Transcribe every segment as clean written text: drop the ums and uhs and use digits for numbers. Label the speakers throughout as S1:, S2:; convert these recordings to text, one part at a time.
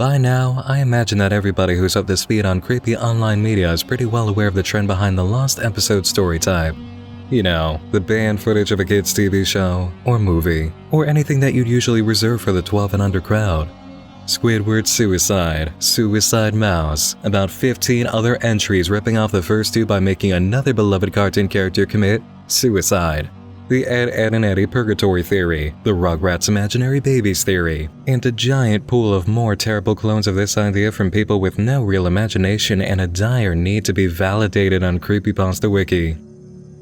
S1: By now, I imagine that everybody who's up to speed on creepy online media is pretty well aware of the trend behind the lost episode story type. You know, the banned footage of a kid's TV show, or movie, or anything that you'd usually reserve for the 12 and under crowd. Squidward suicide, Suicide Mouse, about 15 other entries ripping off the first two by making another beloved cartoon character commit suicide. The Ed, Edd and Eddy Purgatory Theory, the Rugrats Imaginary Babies Theory, and a giant pool of more terrible clones of this idea from people with no real imagination and a dire need to be validated on Creepypasta Wiki.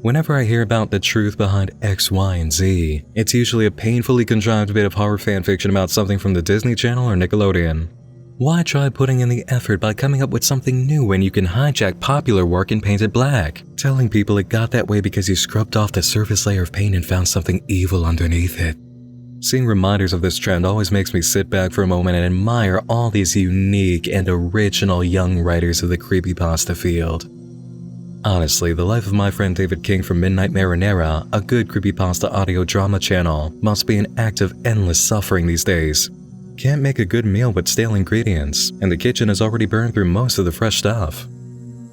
S1: Whenever I hear about the truth behind X, Y, and Z, it's usually a painfully contrived bit of horror fanfiction about something from the Disney Channel or Nickelodeon. Why try putting in the effort by coming up with something new when you can hijack popular work and paint it black, telling people it got that way because you scrubbed off the surface layer of paint and found something evil underneath it? Seeing reminders of this trend always makes me sit back for a moment and admire all these unique and original young writers of the creepypasta field. Honestly, the life of my friend David King from Midnight Marinara, a good creepypasta audio drama channel, must be an act of endless suffering these days. Can't make a good meal with stale ingredients, and the kitchen has already burned through most of the fresh stuff.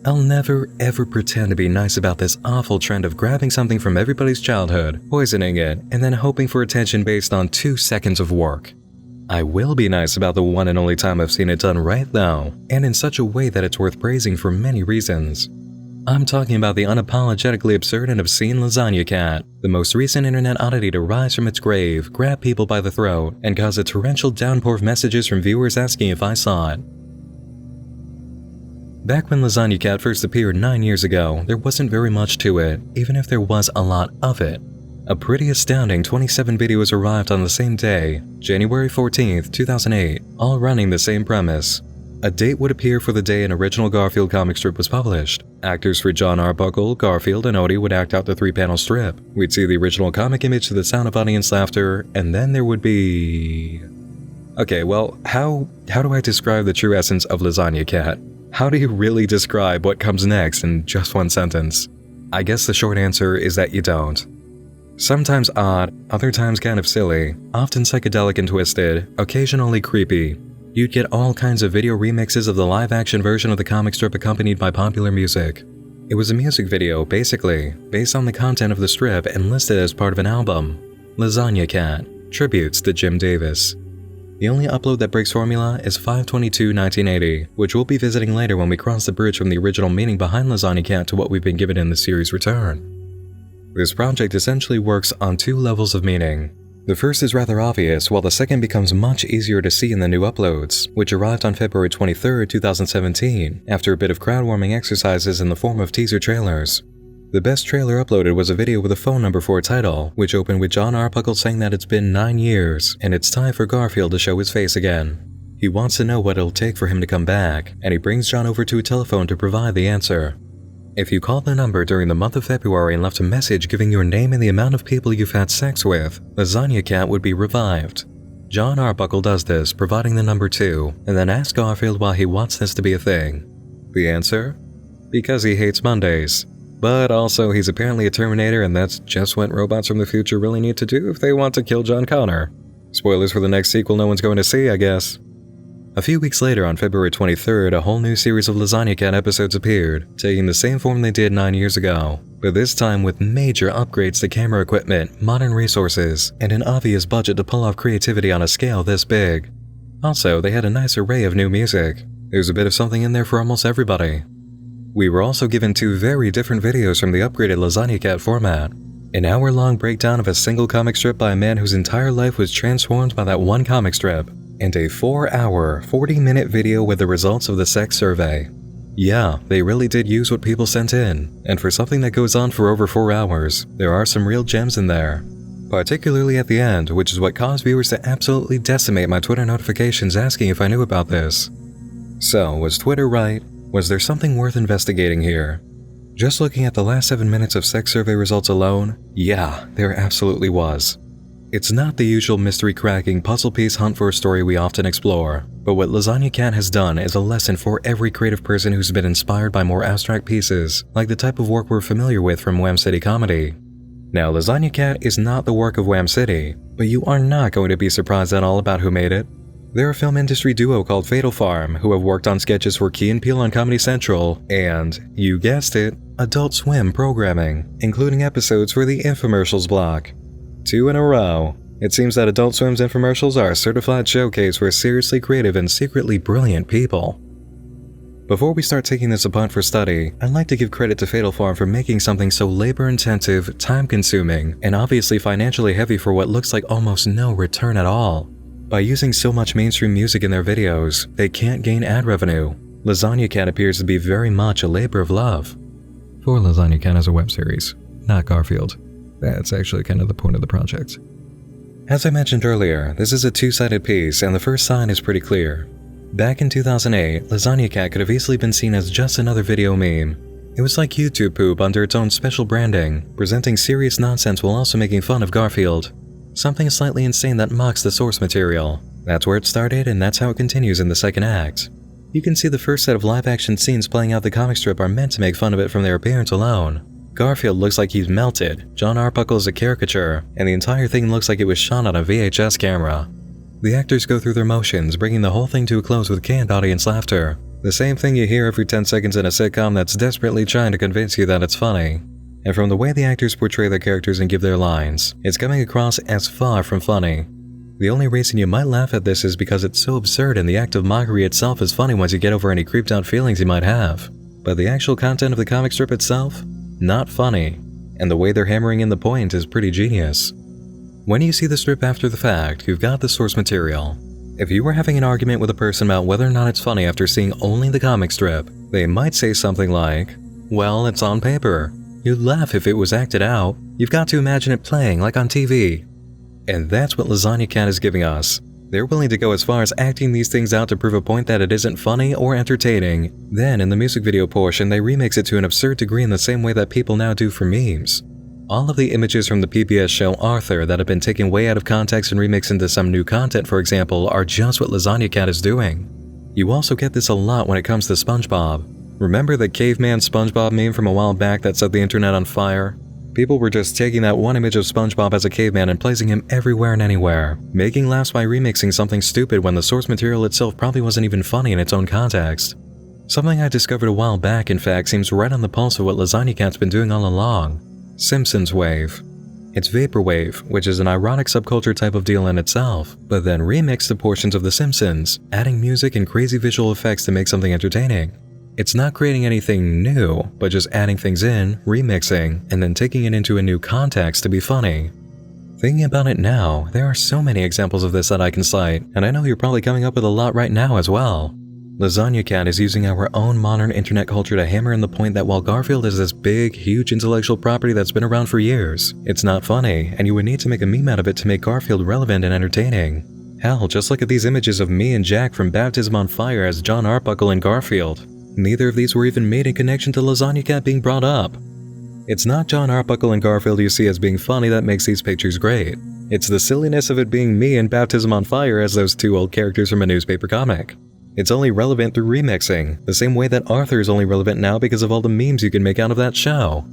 S1: I'll never ever pretend to be nice about this awful trend of grabbing something from everybody's childhood, poisoning it, and then hoping for attention based on 2 seconds of work. I will be nice about the one and only time I've seen it done right though, and in such a way that it's worth praising for many reasons. I'm talking about the unapologetically absurd and obscene Lasagna Cat, the most recent internet oddity to rise from its grave, grab people by the throat, and cause a torrential downpour of messages from viewers asking if I saw it. Back when Lasagna Cat first appeared 9 years ago, there wasn't very much to it, even if there was a lot of it. A pretty astounding 27 videos arrived on the same day, January 14th, 2008, all running the same premise. A date would appear for the day an original Garfield comic strip was published. Actors for Jon Arbuckle, Garfield, and Odie would act out the 3-panel strip. We'd see the original comic image to the sound of audience laughter, and then there would be... Okay, well, how do I describe the true essence of Lasagna Cat? How do you really describe what comes next in just one sentence? I guess the short answer is that you don't. Sometimes odd, other times kind of silly, often psychedelic and twisted, occasionally creepy. You'd get all kinds of video remixes of the live-action version of the comic strip accompanied by popular music. It was a music video, basically, based on the content of the strip and listed as part of an album. Lasagna Cat, tributes to Jim Davis. The only upload that breaks formula is 5/22/1980, which we'll be visiting later when we cross the bridge from the original meaning behind Lasagna Cat to what we've been given in the series' return. This project essentially works on 2 levels of meaning. The first is rather obvious, while the second becomes much easier to see in the new uploads, which arrived on February 23, 2017, after a bit of crowd-warming exercises in the form of teaser trailers. The best trailer uploaded was a video with a phone number for a title, which opened with Jon Arbuckle saying that it's been 9 years, and it's time for Garfield to show his face again. He wants to know what it'll take for him to come back, and he brings Jon over to a telephone to provide the answer. If you called the number during the month of February and left a message giving your name and the amount of people you've had sex with, Lasagna Cat would be revived. Jon Arbuckle does this, providing the number too, and then asks Garfield why he wants this to be a thing. The answer? Because he hates Mondays. But also he's apparently a Terminator, and that's just what robots from the future really need to do if they want to kill John Connor. Spoilers for the next sequel no one's going to see, I guess. A few weeks later, on February 23rd, a whole new series of Lasagna Cat episodes appeared, taking the same form they did 9 years ago, but this time with major upgrades to camera equipment, modern resources, and an obvious budget to pull off creativity on a scale this big. Also, they had a nice array of new music. There's a bit of something in there for almost everybody. We were also given 2 very different videos from the upgraded Lasagna Cat format. An hour-long breakdown of a single comic strip by a man whose entire life was transformed by that one comic strip, and a 4-hour, 40-minute video with the results of the sex survey. Yeah, they really did use what people sent in, and for something that goes on for over 4 hours, there are some real gems in there. Particularly at the end, which is what caused viewers to absolutely decimate my Twitter notifications asking if I knew about this. So, was Twitter right? Was there something worth investigating here? Just looking at the last 7 minutes of sex survey results alone, yeah, there absolutely was. It's not the usual mystery-cracking, puzzle-piece hunt for a story we often explore, but what Lasagna Cat has done is a lesson for every creative person who's been inspired by more abstract pieces, like the type of work we're familiar with from Wham City Comedy. Now, Lasagna Cat is not the work of Wham City, but you are not going to be surprised at all about who made it. They're a film industry duo called Fatal Farm who have worked on sketches for Key & Peele on Comedy Central and, you guessed it, Adult Swim programming, including episodes for the infomercials block. 2 in a row. It seems that Adult Swim's infomercials are a certified showcase for seriously creative and secretly brilliant people. Before we start taking this apart for study, I'd like to give credit to Fatal Farm for making something so labor-intensive, time-consuming, and obviously financially heavy for what looks like almost no return at all. By using so much mainstream music in their videos, they can't gain ad revenue. Lasagna Cat appears to be very much a labor of love. For Lasagna Cat as a web series, not Garfield. That's actually kind of the point of the project. As I mentioned earlier, this is a two-sided piece and the first side is pretty clear. Back in 2008, Lasagna Cat could have easily been seen as just another video meme. It was like YouTube poop under its own special branding, presenting serious nonsense while also making fun of Garfield. Something slightly insane that mocks the source material. That's where it started and that's how it continues in the second act. You can see the first set of live-action scenes playing out the comic strip are meant to make fun of it from their appearance alone. Garfield looks like he's melted, John Arbuckle is a caricature, and the entire thing looks like it was shot on a VHS camera. The actors go through their motions, bringing the whole thing to a close with canned audience laughter. The same thing you hear every 10 seconds in a sitcom that's desperately trying to convince you that it's funny. And from the way the actors portray their characters and give their lines, it's coming across as far from funny. The only reason you might laugh at this is because it's so absurd and the act of mockery itself is funny once you get over any creeped out feelings you might have. But the actual content of the comic strip itself? Not funny. And the way they're hammering in the point is pretty genius. When you see the strip after the fact, you've got the source material. If you were having an argument with a person about whether or not it's funny after seeing only the comic strip, they might say something like, well, it's on paper. You'd laugh if it was acted out. You've got to imagine it playing like on TV. And that's what Lasagna Cat is giving us. They're willing to go as far as acting these things out to prove a point that it isn't funny or entertaining. Then in the music video portion, they remix it to an absurd degree in the same way that people now do for memes. All of the images from the PBS show Arthur that have been taken way out of context and remixed into some new content, for example, are just what Lasagna Cat is doing. You also get this a lot when it comes to SpongeBob. Remember the caveman SpongeBob meme from a while back that set the internet on fire? People were just taking that one image of SpongeBob as a caveman and placing him everywhere and anywhere, making laughs by remixing something stupid when the source material itself probably wasn't even funny in its own context. Something I discovered a while back, in fact, seems right on the pulse of what Lasagna Cat's been doing all along. Simpsons Wave. It's Vaporwave, which is an ironic subculture type of deal in itself, but then remix the portions of The Simpsons, adding music and crazy visual effects to make something entertaining. It's not creating anything new, but just adding things in, remixing, and then taking it into a new context to be funny. Thinking about it now, there are so many examples of this that I can cite, and I know you're probably coming up with a lot right now as well. Lasagna Cat is using our own modern internet culture to hammer in the point that while Garfield is this big, huge intellectual property that's been around for years, it's not funny, and you would need to make a meme out of it to make Garfield relevant and entertaining. Hell, just look at these images of me and Jack from Baptism on Fire as John Arbuckle and Garfield. Neither of these were even made in connection to Lasagna Cat being brought up. It's not John Arbuckle and Garfield you see as being funny that makes these pictures great. It's the silliness of it being me and Baptism on Fire as those two old characters from a newspaper comic. It's only relevant through remixing, the same way that Arthur is only relevant now because of all the memes you can make out of that show.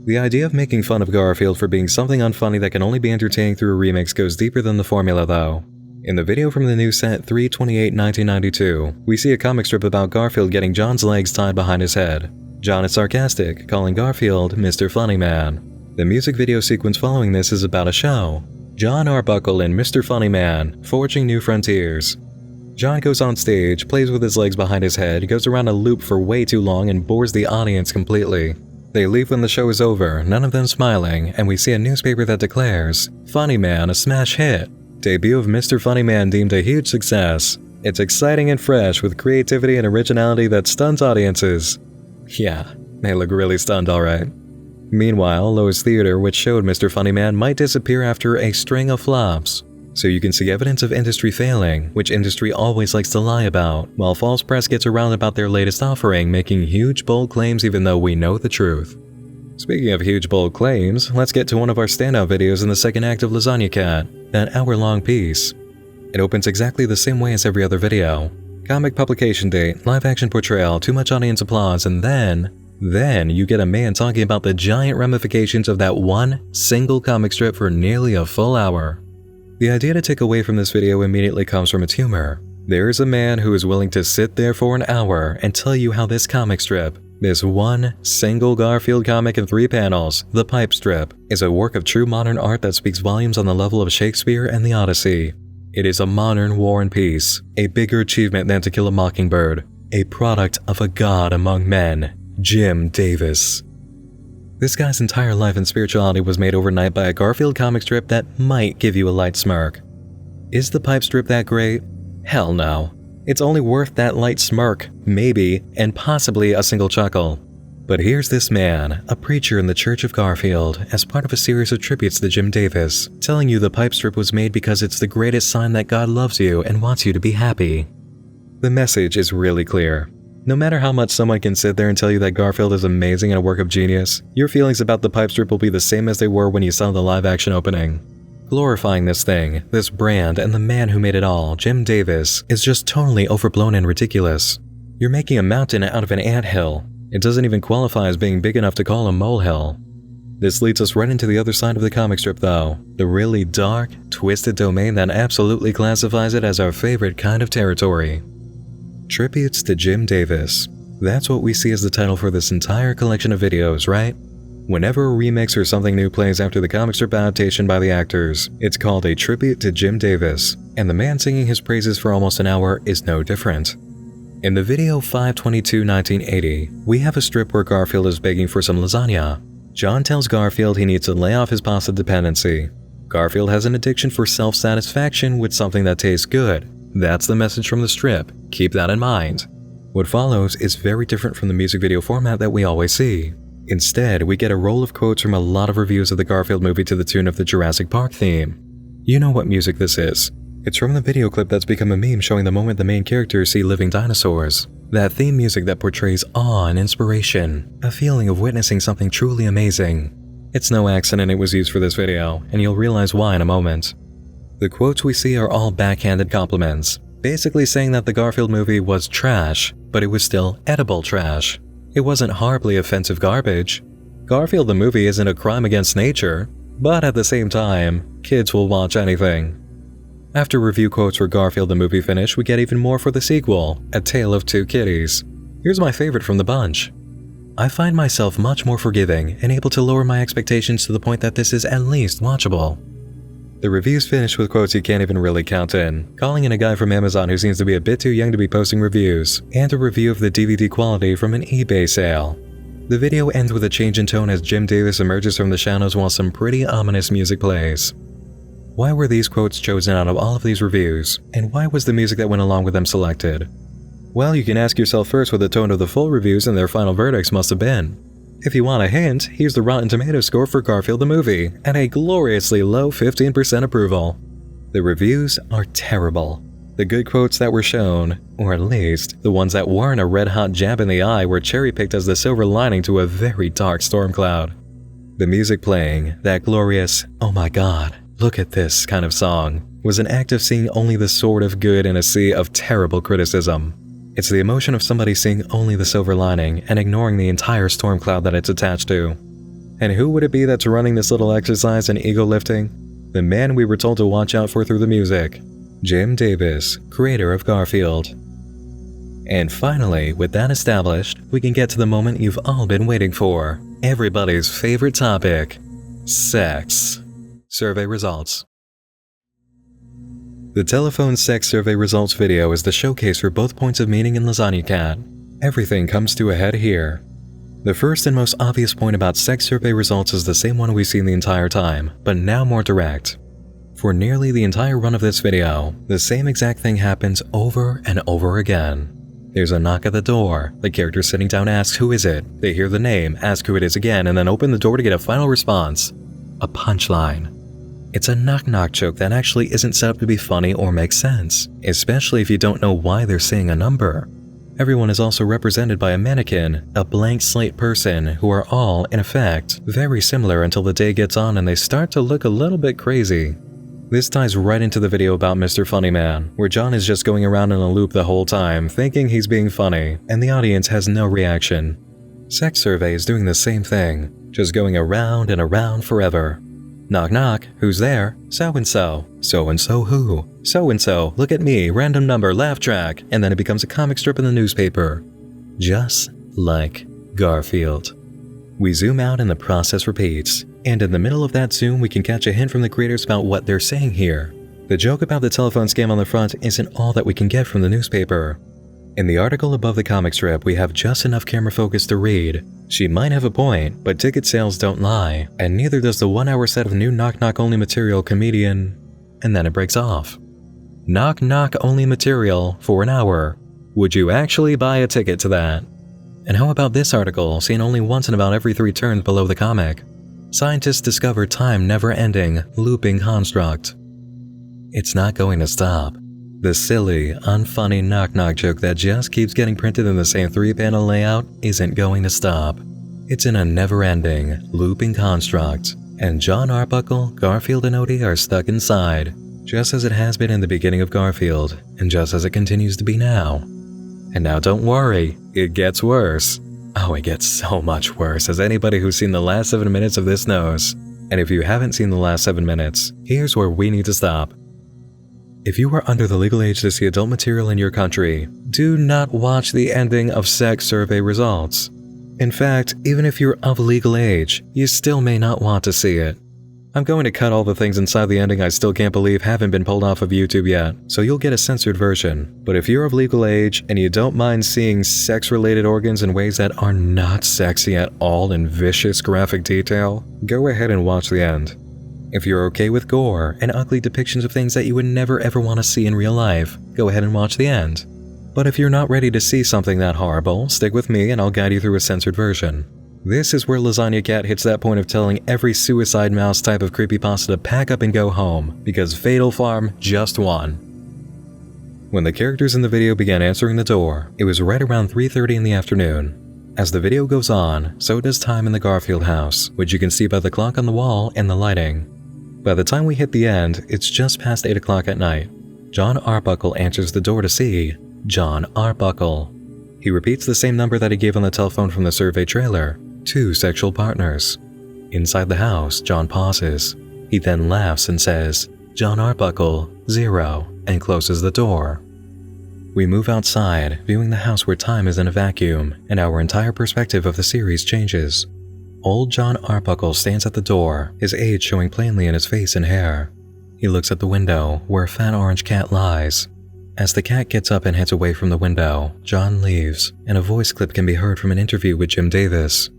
S1: The idea of making fun of Garfield for being something unfunny that can only be entertaining through a remix goes deeper than the formula though. In the video from the new set 3/28/1992, we see a comic strip about Garfield getting John's legs tied behind his head. John is sarcastic, calling Garfield Mr. Funny Man. The music video sequence following this is about a show. John Arbuckle and Mr. Funny Man, forging new frontiers. John goes on stage, plays with his legs behind his head, goes around a loop for way too long and bores the audience completely. They leave when the show is over, none of them smiling, and we see a newspaper that declares, Funny Man, a smash hit. Debut of Mr. Funny Man deemed a huge success. It's exciting and fresh with creativity and originality that stuns audiences. Yeah, they look really stunned alright. Meanwhile, Lowe's Theater, which showed Mr. Funny Man, might disappear after a string of flops. So you can see evidence of industry failing, which industry always likes to lie about, while false press gets around about their latest offering, making huge bold claims even though we know the truth. Speaking of huge bold claims, let's get to one of our standout videos in the second act of Lasagna Cat, that hour-long piece. It opens exactly the same way as every other video. Comic publication date, live-action portrayal, too much audience applause, and then you get a man talking about the giant ramifications of that one single comic strip for nearly a full hour. The idea to take away from this video immediately comes from its humor. There is a man who is willing to sit there for an hour and tell you how this comic strip, this one single Garfield comic in 3 panels, the pipe strip, is a work of true modern art that speaks volumes on the level of Shakespeare and the Odyssey. It is a modern War and Peace, a bigger achievement than To Kill a Mockingbird, a product of a god among men, Jim Davis. This guy's entire life and spirituality was made overnight by a Garfield comic strip that might give you a light smirk. Is the pipe strip that great? Hell no. It's only worth that light smirk, maybe, and possibly a single chuckle. But here's this man, a preacher in the Church of Garfield, as part of a series of tributes to Jim Davis, telling you the pipe strip was made because it's the greatest sign that God loves you and wants you to be happy. The message is really clear. No matter how much someone can sit there and tell you that Garfield is amazing and a work of genius, your feelings about the pipe strip will be the same as they were when you saw the live-action opening. Glorifying this thing, this brand, and the man who made it all, Jim Davis, is just totally overblown and ridiculous. You're making a mountain out of an anthill. It doesn't even qualify as being big enough to call a molehill. This leads us right into the other side of the comic strip though, the really dark, twisted domain that absolutely classifies it as our favorite kind of territory. Tributes to Jim Davis. That's what we see as the title for this entire collection of videos, right? Whenever a remix or something new plays after the comic strip adaptation by the actors, it's called a tribute to Jim Davis, and the man singing his praises for almost an hour is no different. In the video 5/22/1980, we have a strip where Garfield is begging for some lasagna. John tells Garfield he needs to lay off his pasta dependency. Garfield has an addiction for self-satisfaction with something that tastes good. That's the message from the strip. Keep that in mind. What follows is very different from the music video format that we always see. Instead, we get a roll of quotes from a lot of reviews of the Garfield movie to the tune of the Jurassic Park theme. You know what music this is. It's from the video clip that's become a meme showing the moment the main characters see living dinosaurs. That theme music that portrays awe and inspiration, a feeling of witnessing something truly amazing. It's no accident it was used for this video, and you'll realize why in a moment. The quotes we see are all backhanded compliments, basically saying that the Garfield movie was trash, but it was still edible trash. It wasn't horribly offensive garbage. Garfield the movie isn't a crime against nature, but at the same time, kids will watch anything. After review quotes for Garfield the movie finish, we get even more for the sequel, A Tale of Two Kitties. Here's my favorite from the bunch. I find myself much more forgiving and able to lower my expectations to the point that this is at least watchable. The reviews finish with quotes you can't even really count in, calling in a guy from Amazon who seems to be a bit too young to be posting reviews, and a review of the DVD quality from an eBay sale. The video ends with a change in tone as Jim Davis emerges from the shadows while some pretty ominous music plays. Why were these quotes chosen out of all of these reviews, and why was the music that went along with them selected? Well, you can ask yourself first what the tone of the full reviews and their final verdicts must have been. If you want a hint, here's the Rotten Tomatoes score for Garfield the movie, at a gloriously low 15% approval. The reviews are terrible. The good quotes that were shown, or at least the ones that weren't a red-hot jab in the eye, were cherry-picked as the silver lining to a very dark storm cloud. The music playing, that glorious, oh my god, look at this kind of song, was an act of seeing only the sort of good in a sea of terrible criticism. It's the emotion of somebody seeing only the silver lining and ignoring the entire storm cloud that it's attached to. And who would it be that's running this little exercise in ego lifting? The man we were told to watch out for through the music. Jim Davis, creator of Garfield. And finally, with that established, we can get to the moment you've all been waiting for. Everybody's favorite topic. Sex. Survey results. The telephone sex survey results video is the showcase for both points of meaning in Lasagna Cat. Everything comes to a head here. The first and most obvious point about sex survey results is the same one we've seen the entire time, but now more direct. For nearly the entire run of this video, the same exact thing happens over and over again. There's a knock at the door, the character sitting down asks who is it, they hear the name, ask who it is again, and then open the door to get a final response. A punchline. It's a knock-knock joke that actually isn't set up to be funny or make sense, especially if you don't know why they're saying a number. Everyone is also represented by a mannequin, a blank slate person, who are all, in effect, very similar until the day gets on and they start to look a little bit crazy. This ties right into the video about Mr. Funny Man, where John is just going around in a loop the whole time, thinking he's being funny, and the audience has no reaction. Sex Survey is doing the same thing, just going around and around forever. Knock knock, who's there? So-and-so. So-and-so who? So-and-so, look at me, random number, laugh track, and then it becomes a comic strip in the newspaper. Just like Garfield. We zoom out and the process repeats, and in the middle of that zoom we can catch a hint from the creators about what they're saying here. The joke about the telephone scam on the front isn't all that we can get from the newspaper. In the article above the comic strip, we have just enough camera focus to read. She might have a point, but ticket sales don't lie, and neither does the 1-hour set of new knock-knock only material comedian. And then it breaks off. Knock-knock only material for an hour. Would you actually buy a ticket to that? And how about this article, seen only once in about every 3 turns below the comic? Scientists discover time never-ending, looping construct. It's not going to stop. The silly, unfunny knock-knock joke that just keeps getting printed in the same 3-panel layout isn't going to stop. It's in a never-ending, looping construct, and John Arbuckle, Garfield, and Odie are stuck inside, just as it has been in the beginning of Garfield, and just as it continues to be now. And now don't worry, it gets worse. Oh, it gets so much worse, as anybody who's seen the last 7 minutes of this knows. And if you haven't seen the last 7 minutes, here's where we need to stop. If you are under the legal age to see adult material in your country, do not watch the ending of sex survey results. In fact, even if you're of legal age, you still may not want to see it. I'm going to cut all the things inside the ending I still can't believe haven't been pulled off of YouTube yet, so you'll get a censored version. But if you're of legal age and you don't mind seeing sex-related organs in ways that are not sexy at all in vicious graphic detail, go ahead and watch the end. If you're okay with gore and ugly depictions of things that you would never ever want to see in real life, go ahead and watch the end. But if you're not ready to see something that horrible, stick with me and I'll guide you through a censored version. This is where Lasagna Cat hits that point of telling every suicide mouse type of creepypasta to pack up and go home, because Fatal Farm just won. When the characters in the video began answering the door, it was right around 3:30 in the afternoon. As the video goes on, so does time in the Garfield house, which you can see by the clock on the wall and the lighting. By the time we hit the end, it's just past 8 o'clock at night. John Arbuckle answers the door to see John Arbuckle. He repeats the same number that he gave on the telephone from the survey trailer, 2 sexual partners. Inside the house, John pauses. He then laughs and says, John Arbuckle, 0, and closes the door. We move outside, viewing the house where time is in a vacuum, and our entire perspective of the series changes. Old John Arbuckle stands at the door, his age showing plainly in his face and hair. He looks at the window, where a fat orange cat lies. As the cat gets up and heads away from the window, John leaves, and a voice clip can be heard from an interview with Jim Davis.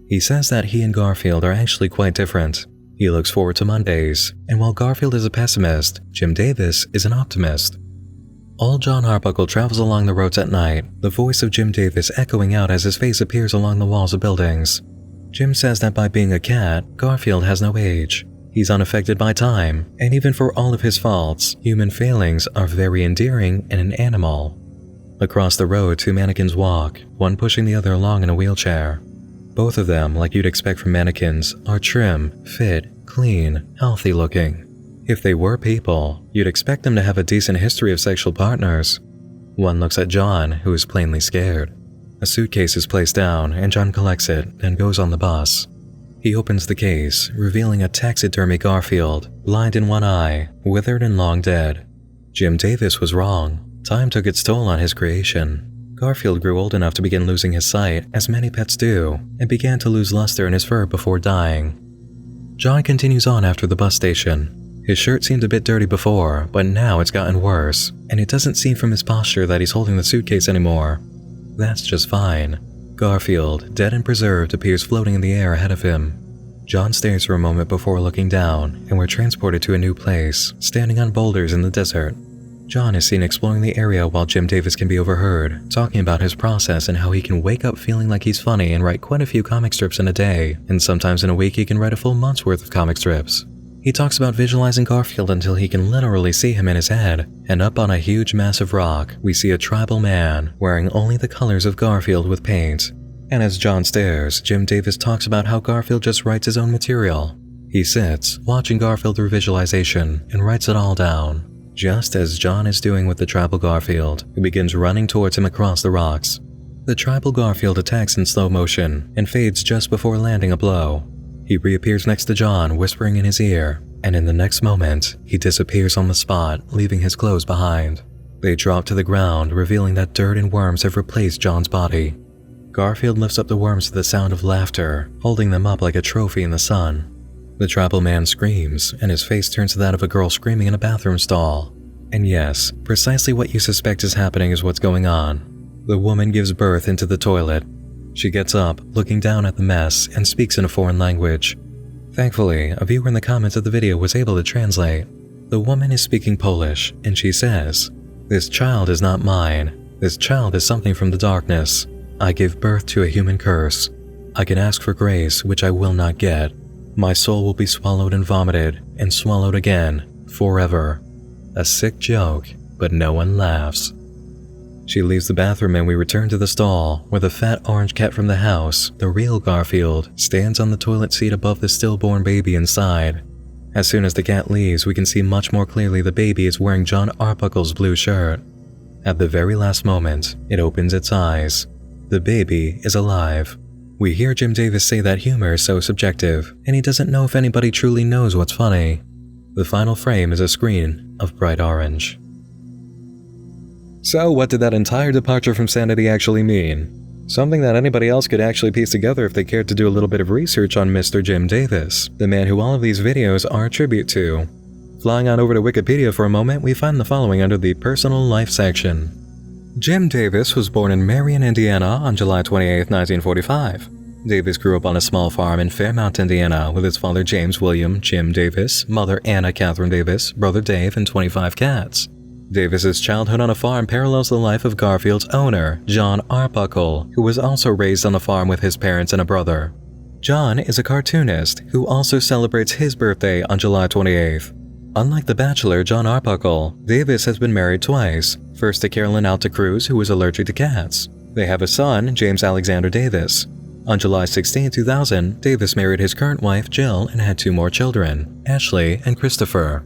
S1: He says that he and Garfield are actually quite different. He looks forward to Mondays, and while Garfield is a pessimist, Jim Davis is an optimist. Old John Arbuckle travels along the roads at night, the voice of Jim Davis echoing out as his face appears along the walls of buildings. Jim says that by being a cat, Garfield has no age. He's unaffected by time, and even for all of his faults, human failings are very endearing in an animal. Across the road, 2 mannequins walk, one pushing the other along in a wheelchair. Both of them, like you'd expect from mannequins, are trim, fit, clean, healthy looking. If they were people, you'd expect them to have a decent history of sexual partners. One looks at John, who is plainly scared. A suitcase is placed down, and John collects it and goes on the bus. He opens the case, revealing a taxidermy Garfield, blind in one eye, withered and long dead. Jim Davis was wrong. Time took its toll on his creation. Garfield grew old enough to begin losing his sight, as many pets do, and began to lose luster in his fur before dying. John continues on after the bus station. His shirt seemed a bit dirty before, but now it's gotten worse, and it doesn't seem from his posture that he's holding the suitcase anymore. That's just fine. Garfield, dead and preserved, appears floating in the air ahead of him. John stares for a moment before looking down, and we're transported to a new place, standing on boulders in the desert. John is seen exploring the area while Jim Davis can be overheard, talking about his process and how he can wake up feeling like he's funny and write quite a few comic strips in a day, and sometimes in a week he can write a full month's worth of comic strips. He talks about visualizing Garfield until he can literally see him in his head, and up on a huge massive rock, we see a tribal man wearing only the colors of Garfield with paint. And as John stares, Jim Davis talks about how Garfield just writes his own material. He sits, watching Garfield through visualization, and writes it all down. Just as John is doing with the tribal Garfield, who begins running towards him across the rocks. The tribal Garfield attacks in slow motion, and fades just before landing a blow. He reappears next to John, whispering in his ear, and in the next moment, he disappears on the spot, leaving his clothes behind. They drop to the ground, revealing that dirt and worms have replaced John's body. Garfield lifts up the worms to the sound of laughter, holding them up like a trophy in the sun. The tribal man screams, and his face turns to that of a girl screaming in a bathroom stall. And yes, precisely what you suspect is happening is what's going on. The woman gives birth into the toilet. She gets up, looking down at the mess, and speaks in a foreign language. Thankfully, a viewer in the comments of the video was able to translate. The woman is speaking Polish, and she says, "This child is not mine. This child is something from the darkness. I give birth to a human curse. I can ask for grace, which I will not get. My soul will be swallowed and vomited, and swallowed again, forever." A sick joke, but no one laughs. She leaves the bathroom and we return to the stall, where the fat orange cat from the house, the real Garfield, stands on the toilet seat above the stillborn baby inside. As soon as the cat leaves, we can see much more clearly the baby is wearing John Arbuckle's blue shirt. At the very last moment, it opens its eyes. The baby is alive. We hear Jim Davis say that humor is so subjective, and he doesn't know if anybody truly knows what's funny. The final frame is a screen of bright orange. So what did that entire departure from sanity actually mean? Something that anybody else could actually piece together if they cared to do a little bit of research on Mr. Jim Davis, the man who all of these videos are a tribute to. Flying on over to Wikipedia for a moment, we find the following under the personal life section. Jim Davis was born in Marion, Indiana on July 28, 1945. Davis grew up on a small farm in Fairmount, Indiana, with his father James William Jim Davis, mother Anna Catherine Davis, brother Dave, and 25 cats. Davis's childhood on a farm parallels the life of Garfield's owner, John Arbuckle, who was also raised on a farm with his parents and a brother. John is a cartoonist who also celebrates his birthday on July 28th. Unlike the bachelor John Arbuckle, Davis has been married twice, first to Carolyn Alta Cruz, who is allergic to cats. They have a son, James Alexander Davis. On July 16, 2000, Davis married his current wife, Jill, and had 2 more children, Ashley and Christopher.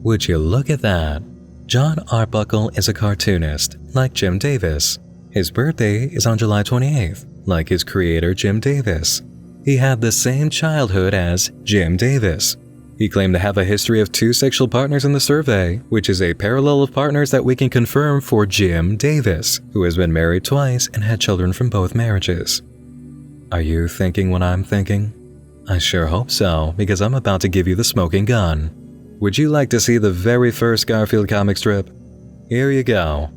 S1: Would you look at that? John Arbuckle is a cartoonist, like Jim Davis. His birthday is on July 28th, like his creator Jim Davis. He had the same childhood as Jim Davis. He claimed to have a history of 2 sexual partners in the survey, which is a parallel of partners that we can confirm for Jim Davis, who has been married twice and had children from both marriages. Are you thinking what I'm thinking? I sure hope so, because I'm about to give you the smoking gun. Would you like to see the very first Garfield comic strip? Here you go.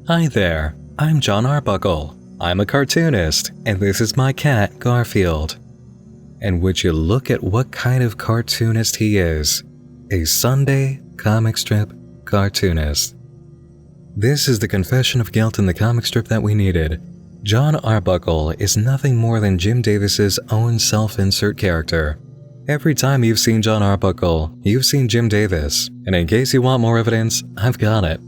S1: Hi there, I'm John Arbuckle. I'm a cartoonist, and this is my cat, Garfield. And would you look at what kind of cartoonist he is? A Sunday comic strip cartoonist. This is the confession of guilt in the comic strip that we needed. John Arbuckle is nothing more than Jim Davis's own self-insert character. Every time you've seen John Arbuckle, you've seen Jim Davis, and in case you want more evidence, I've got it.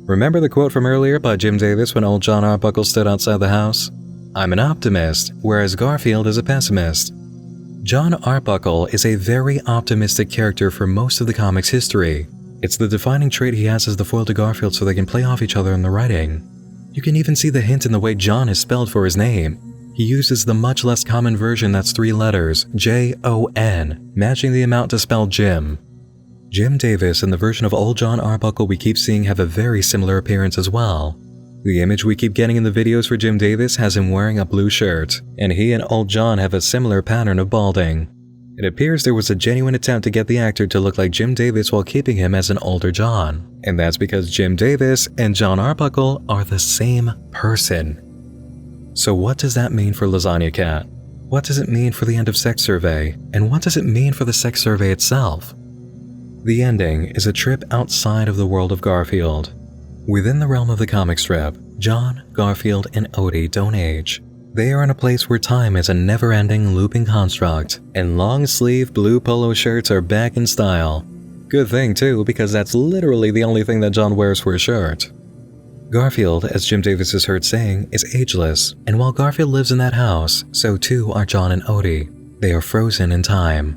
S1: Remember the quote from earlier by Jim Davis when old John Arbuckle stood outside the house? I'm an optimist, whereas Garfield is a pessimist. John Arbuckle is a very optimistic character for most of the comic's history. It's the defining trait he has as the foil to Garfield so they can play off each other in the writing. You can even see the hint in the way John is spelled for his name. He uses the much less common version that's 3 letters, J-O-N, matching the amount to spell Jim. Jim Davis and the version of old John Arbuckle we keep seeing have a very similar appearance as well. The image we keep getting in the videos for Jim Davis has him wearing a blue shirt, and he and old John have a similar pattern of balding. It appears there was a genuine attempt to get the actor to look like Jim Davis while keeping him as an older John, and that's because Jim Davis and John Arbuckle are the same person. So what does that mean for Lasagna Cat? What does it mean for the end of Sex Survey? And what does it mean for the Sex Survey itself? The ending is a trip outside of the world of Garfield. Within the realm of the comic strip, John, Garfield, and Odie don't age. They are in a place where time is a never-ending looping construct, and long-sleeve blue polo shirts are back in style. Good thing too, because that's literally the only thing that John wears for a shirt. Garfield, as Jim Davis is heard saying, is ageless, and while Garfield lives in that house, so too are John and Odie. They are frozen in time.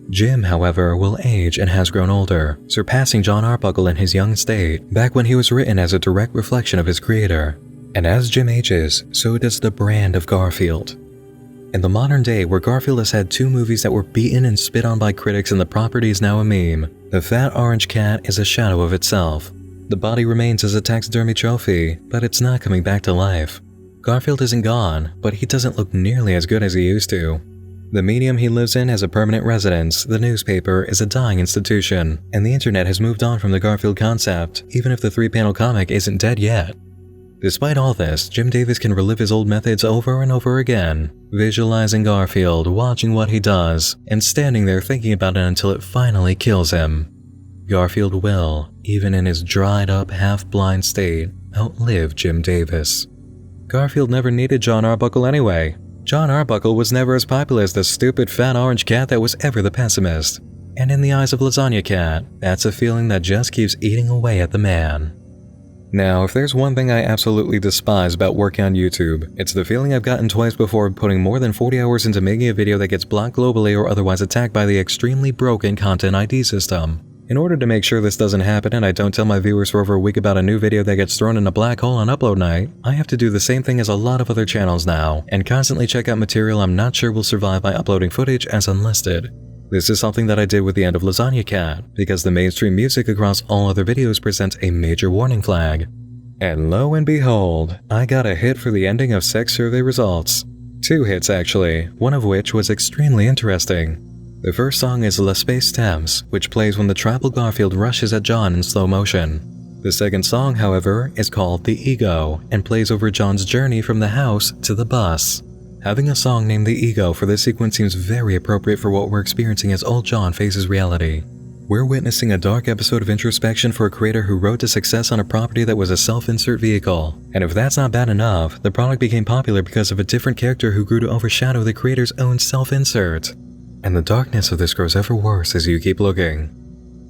S1: Jim, however, will age and has grown older, surpassing John Arbuckle in his young state, back when he was written as a direct reflection of his creator. And as Jim ages, so does the brand of Garfield. In the modern day, where Garfield has had 2 movies that were beaten and spit on by critics and the property is now a meme, the fat orange cat is a shadow of itself. The body remains as a taxidermy trophy, but it's not coming back to life. Garfield isn't gone, but he doesn't look nearly as good as he used to. The medium he lives in has a permanent residence, the newspaper is a dying institution, and the internet has moved on from the Garfield concept, even if the 3-panel comic isn't dead yet. Despite all this, Jim Davis can relive his old methods over and over again, visualizing Garfield, watching what he does, and standing there thinking about it until it finally kills him. Garfield will, even in his dried-up, half-blind state, outlive Jim Davis. Garfield never needed Jon Arbuckle anyway. Jon Arbuckle was never as popular as the stupid fat orange cat that was ever the pessimist. And in the eyes of Lasagna Cat, that's a feeling that just keeps eating away at the man. Now, if there's one thing I absolutely despise about working on YouTube, it's the feeling I've gotten twice before putting more than 40 hours into making a video that gets blocked globally or otherwise attacked by the extremely broken content ID system. In order to make sure this doesn't happen and I don't tell my viewers for over a week about a new video that gets thrown in a black hole on upload night, I have to do the same thing as a lot of other channels now, and constantly check out material I'm not sure will survive by uploading footage as unlisted. This is something that I did with the end of Lasagna Cat, because the mainstream music across all other videos presents a major warning flag. And lo and behold, I got a hit for the ending of Sex Survey results. 2 hits actually, one of which was extremely interesting. The first song is L'Espace Temps, which plays when the tribal Garfield rushes at Jon in slow motion. The second song, however, is called The Ego, and plays over Jon's journey from the house to the bus. Having a song named The Ego for this sequence seems very appropriate for what we're experiencing as old Jon faces reality. We're witnessing a dark episode of introspection for a creator who rode to success on a property that was a self-insert vehicle. And if that's not bad enough, the product became popular because of a different character who grew to overshadow the creator's own self-insert. And the darkness of this grows ever worse as you keep looking.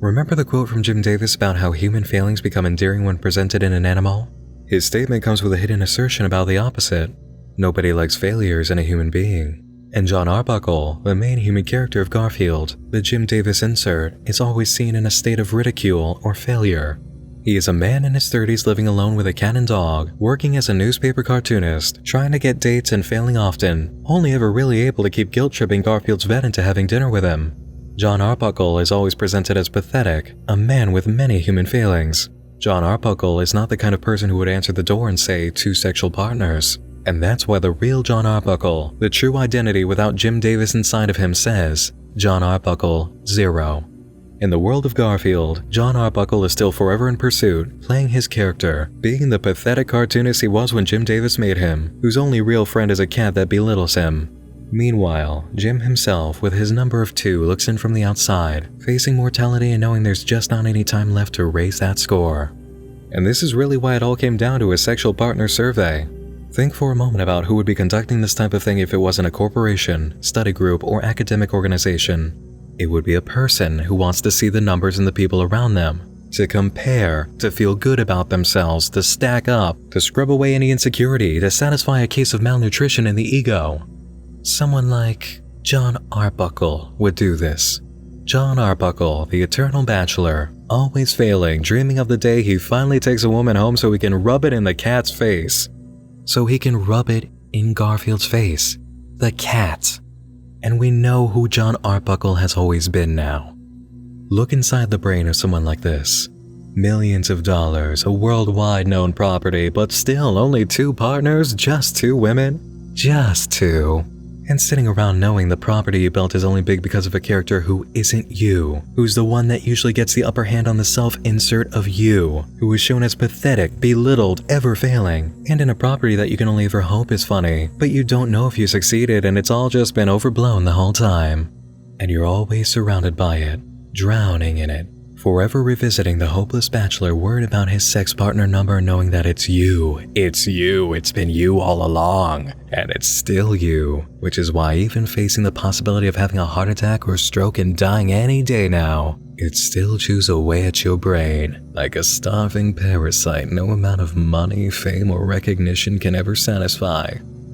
S1: Remember the quote from Jim Davis about how human failings become endearing when presented in an animal? His statement comes with a hidden assertion about the opposite. Nobody likes failures in a human being. And Jon Arbuckle, the main human character of Garfield, the Jim Davis insert, is always seen in a state of ridicule or failure. He is a man in his 30s living alone with a cat and dog, working as a newspaper cartoonist, trying to get dates and failing often, only ever really able to keep guilt-tripping Garfield's vet into having dinner with him. Jon Arbuckle is always presented as pathetic, a man with many human failings. Jon Arbuckle is not the kind of person who would answer the door and say 2 sexual partners. And that's why the real Jon Arbuckle, the true identity without Jim Davis inside of him, says, Jon Arbuckle 0. In the world of Garfield, Jon Arbuckle is still forever in pursuit, playing his character, being the pathetic cartoonist he was when Jim Davis made him, whose only real friend is a cat that belittles him. Meanwhile, Jim himself, with his number of 2, looks in from the outside, facing mortality and knowing there's just not any time left to raise that score. And this is really why it all came down to a sexual partner survey. Think for a moment about who would be conducting this type of thing if it wasn't a corporation, study group, or academic organization. It would be a person who wants to see the numbers in the people around them, to compare, to feel good about themselves, to stack up, to scrub away any insecurity, to satisfy a case of malnutrition in the ego. Someone like Jon Arbuckle would do this. Jon Arbuckle, the eternal bachelor, always failing, dreaming of the day he finally takes a woman home so he can rub it in the cat's face. So he can rub it in Garfield's face. The cat. And we know who Jon Arbuckle has always been now. Look inside the brain of someone like this. Millions of dollars, a worldwide known property, but still only 2 partners, just 2 women? Just 2. And sitting around knowing the property you built is only big because of a character who isn't you, who's the one that usually gets the upper hand on the self-insert of you, who is shown as pathetic, belittled, ever failing, and in a property that you can only ever hope is funny, but you don't know if you succeeded and it's all just been overblown the whole time. And you're always surrounded by it, drowning in it, forever revisiting the hopeless bachelor worried about his sex partner number, knowing that it's you, it's been you all along, and it's still you, which is why even facing the possibility of having a heart attack or stroke and dying any day now, it still chews away at your brain, like a starving parasite no amount of money, fame, or recognition can ever satisfy.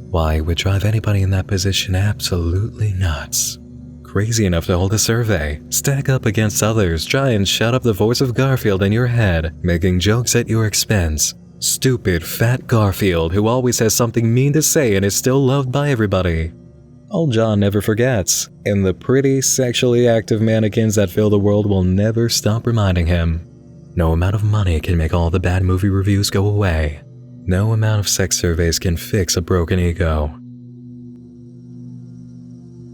S1: Why, it would drive anybody in that position absolutely nuts. Crazy enough to hold a survey, stack up against others, try and shut up the voice of Garfield in your head, making jokes at your expense. Stupid, fat Garfield who always has something mean to say and is still loved by everybody. Old John never forgets, and the pretty, sexually active mannequins that fill the world will never stop reminding him. No amount of money can make all the bad movie reviews go away. No amount of sex surveys can fix a broken ego.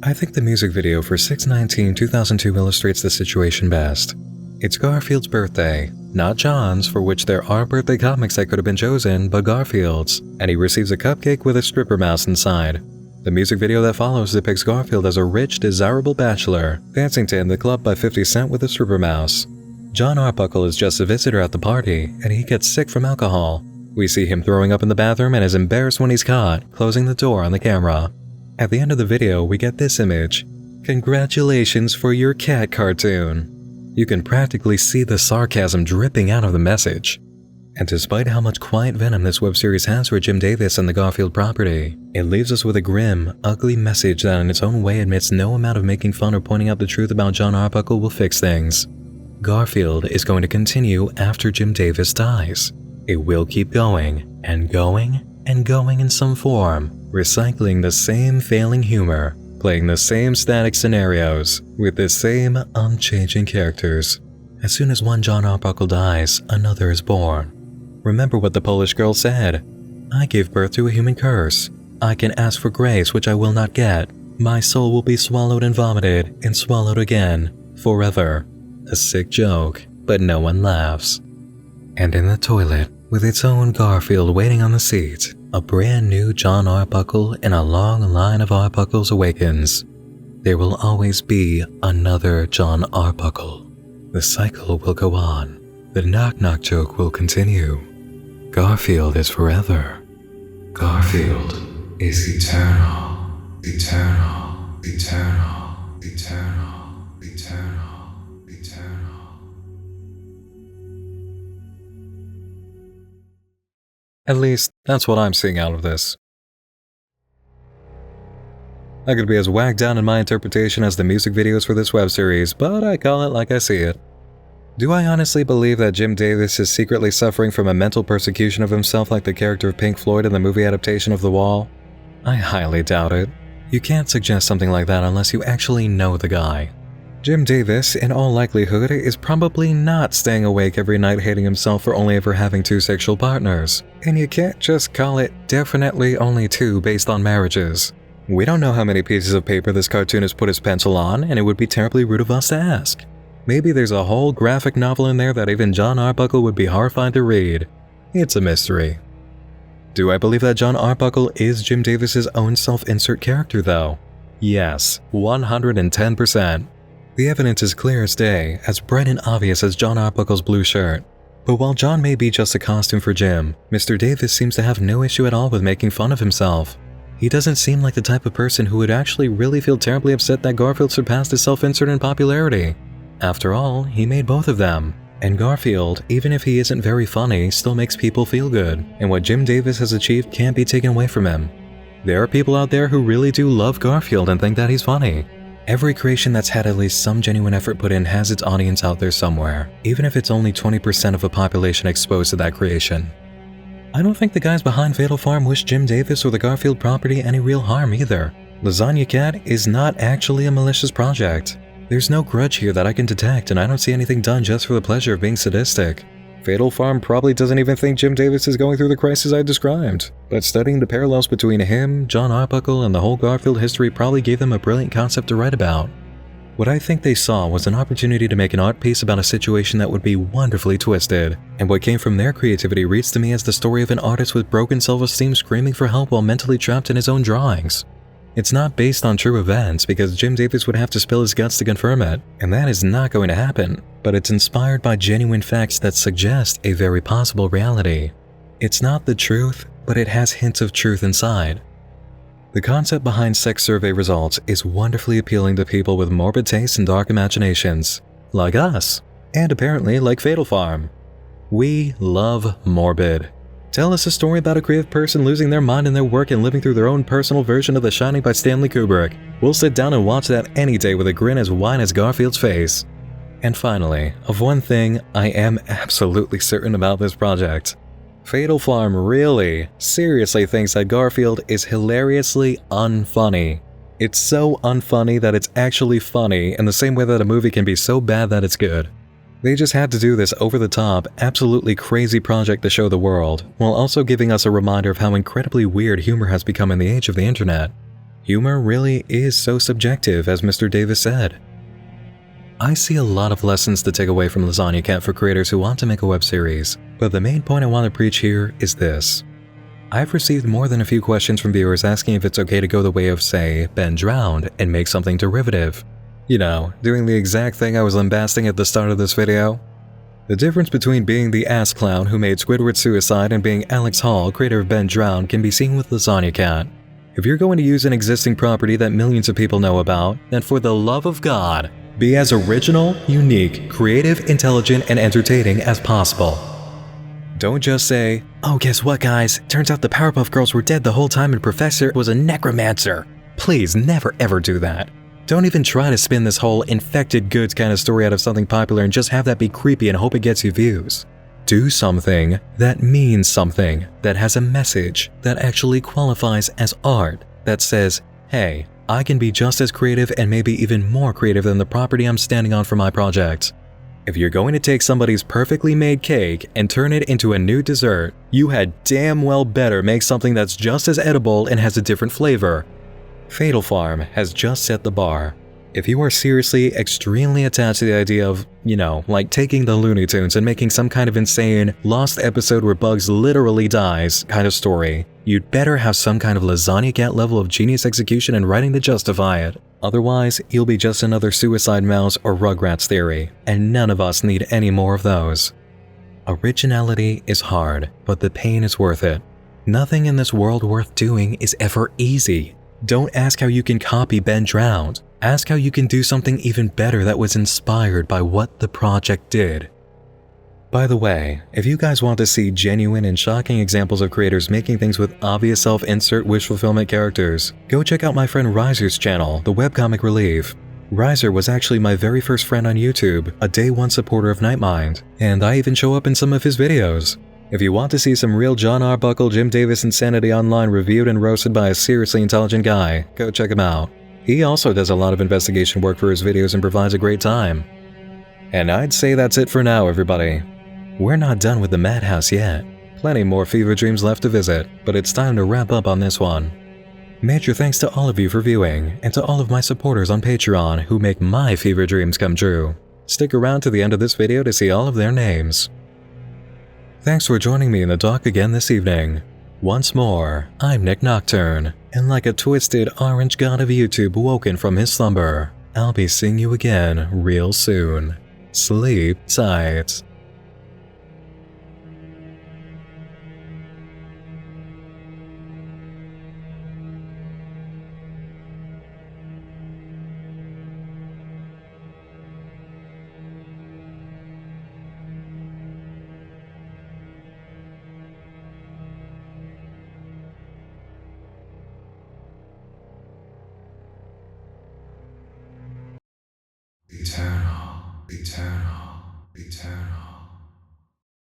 S1: I think the music video for 6/19/2002 illustrates the situation best. It's Garfield's birthday, not John's, for which there are birthday comics that could have been chosen, but Garfield's, and he receives a cupcake with a stripper mouse inside. The music video that follows depicts Garfield as a rich, desirable bachelor, dancing to In the Club by 50 Cent with a stripper mouse. John Arbuckle is just a visitor at the party, and he gets sick from alcohol. We see him throwing up in the bathroom and is embarrassed when he's caught, closing the door on the camera. At the end of the video, we get this image. Congratulations for your cat cartoon. You can practically see the sarcasm dripping out of the message. And despite how much quiet venom this web series has for Jim Davis and the Garfield property, it leaves us with a grim, ugly message that in its own way admits no amount of making fun or pointing out the truth about John Arbuckle will fix things. Garfield is going to continue after Jim Davis dies. It will keep going, and going, and going in some form, recycling the same failing humor, playing the same static scenarios, with the same unchanging characters. As soon as one John Arbuckle dies, another is born. Remember what the Polish girl said. I gave birth to a human curse. I can ask for grace which I will not get. My soul will be swallowed and vomited, and swallowed again, forever. A sick joke, but no one laughs. And in the toilet, with its own Garfield waiting on the seat, a brand new John Arbuckle in a long line of Arbuckles awakens. There will always be another John Arbuckle. The cycle will go on. The knock-knock joke will continue. Garfield is forever. Garfield is eternal. Eternal. Eternal. Eternal. Eternal. Eternal. At least, that's what I'm seeing out of this. I could be as wagged down in my interpretation as the music videos for this web series, but I call it like I see it. Do I honestly believe that Jim Davis is secretly suffering from a mental persecution of himself like the character of Pink Floyd in the movie adaptation of The Wall? I highly doubt it. You can't suggest something like that unless you actually know the guy. Jim Davis, in all likelihood, is probably not staying awake every night hating himself for only ever having 2 sexual partners. And you can't just call it definitely only 2 based on marriages. We don't know how many pieces of paper this cartoonist put his pencil on, and it would be terribly rude of us to ask. Maybe there's a whole graphic novel in there that even John Arbuckle would be horrified to read. It's a mystery. Do I believe that John Arbuckle is Jim Davis's own self-insert character, though? Yes, 110%. The evidence is clear as day, as bright and obvious as John Arbuckle's blue shirt. But while John may be just a costume for Jim, Mr. Davis seems to have no issue at all with making fun of himself. He doesn't seem like the type of person who would actually really feel terribly upset that Garfield surpassed his self-insert in popularity. After all, he made both of them. And Garfield, even if he isn't very funny, still makes people feel good, and what Jim Davis has achieved can't be taken away from him. There are people out there who really do love Garfield and think that he's funny. Every creation that's had at least some genuine effort put in has its audience out there somewhere, even if it's only 20% of a population exposed to that creation. I don't think the guys behind Fatal Farm wish Jim Davis or the Garfield property any real harm either. Lasagna Cat is not actually a malicious project. There's no grudge here that I can detect, and I don't see anything done just for the pleasure of being sadistic. Fatal Farm probably doesn't even think Jim Davis is going through the crisis I described, but studying the parallels between him, John Arbuckle, and the whole Garfield history probably gave them a brilliant concept to write about. What I think they saw was an opportunity to make an art piece about a situation that would be wonderfully twisted, and what came from their creativity reads to me as the story of an artist with broken self-esteem screaming for help while mentally trapped in his own drawings. It's not based on true events because Jim Davis would have to spill his guts to confirm it, and that is not going to happen, but it's inspired by genuine facts that suggest a very possible reality. It's not the truth, but it has hints of truth inside. The concept behind sex survey results is wonderfully appealing to people with morbid tastes and dark imaginations, like us, and apparently like Fatal Farm. We love morbid. Tell us a story about a creative person losing their mind in their work and living through their own personal version of The Shining by Stanley Kubrick. We'll sit down and watch that any day with a grin as wide as Garfield's face. And finally, of one thing I am absolutely certain about this project. Fatal Farm really, seriously thinks that Garfield is hilariously unfunny. It's so unfunny that it's actually funny, in the same way that a movie can be so bad that it's good. They just had to do this over-the-top, absolutely crazy project to show the world, while also giving us a reminder of how incredibly weird humor has become in the age of the internet. Humor really is so subjective, as Mr. Davis said. I see a lot of lessons to take away from Lasagna Cat for creators who want to make a web series, but the main point I want to preach here is this. I've received more than a few questions from viewers asking if it's okay to go the way of, say, Ben Drowned and make something derivative. You know, doing the exact thing I was lambasting at the start of this video. The difference between being the ass clown who made Squidward Suicide and being Alex Hall, creator of Ben Drowned, can be seen with Lasagna Cat. If you're going to use an existing property that millions of people know about, then for the love of God, be as original, unique, creative, intelligent, and entertaining as possible. Don't just say, "Oh, guess what, guys? Turns out the Powerpuff Girls were dead the whole time and Professor was a necromancer." Please never ever do that. Don't even try to spin this whole infected goods kind of story out of something popular and just have that be creepy and hope it gets you views. Do something that means something, that has a message, that actually qualifies as art, that says, hey, I can be just as creative and maybe even more creative than the property I'm standing on for my project. If you're going to take somebody's perfectly made cake and turn it into a new dessert, you had damn well better make something that's just as edible and has a different flavor. Fatal Farm has just set the bar. If you are seriously extremely attached to the idea of, like taking the Looney Tunes and making some kind of insane, lost episode where Bugs literally dies kind of story, you'd better have some kind of Lasagna Cat level of genius execution and writing to justify it. Otherwise, you'll be just another Suicide Mouse or Rugrats theory, and none of us need any more of those. Originality is hard, but the pain is worth it. Nothing in this world worth doing is ever easy. Don't ask how you can copy Ben Drowned. Ask how you can do something even better that was inspired by what the project did. By the way, if you guys want to see genuine and shocking examples of creators making things with obvious self-insert wish fulfillment characters, go check out my friend Riser's channel, the Webcomic Relief. Riser was actually my very first friend on YouTube, a day one supporter of Nightmind, and I even show up in some of his videos. If you want to see some real John Arbuckle, Jim Davis insanity online reviewed and roasted by a seriously intelligent guy, go check him out. He also does a lot of investigation work for his videos and provides a great time. And I'd say that's it for now, everybody. We're not done with the madhouse yet. Plenty more fever dreams left to visit, but it's time to wrap up on this one. Major thanks to all of you for viewing, and to all of my supporters on Patreon who make my fever dreams come true. Stick around to the end of this video to see all of their names. Thanks for joining me in the dark again this evening. Once more, I'm Nick Nocturne, and like a twisted orange god of YouTube woken from his slumber, I'll be seeing you again real soon. Sleep tight.
S2: Eternal, eternal.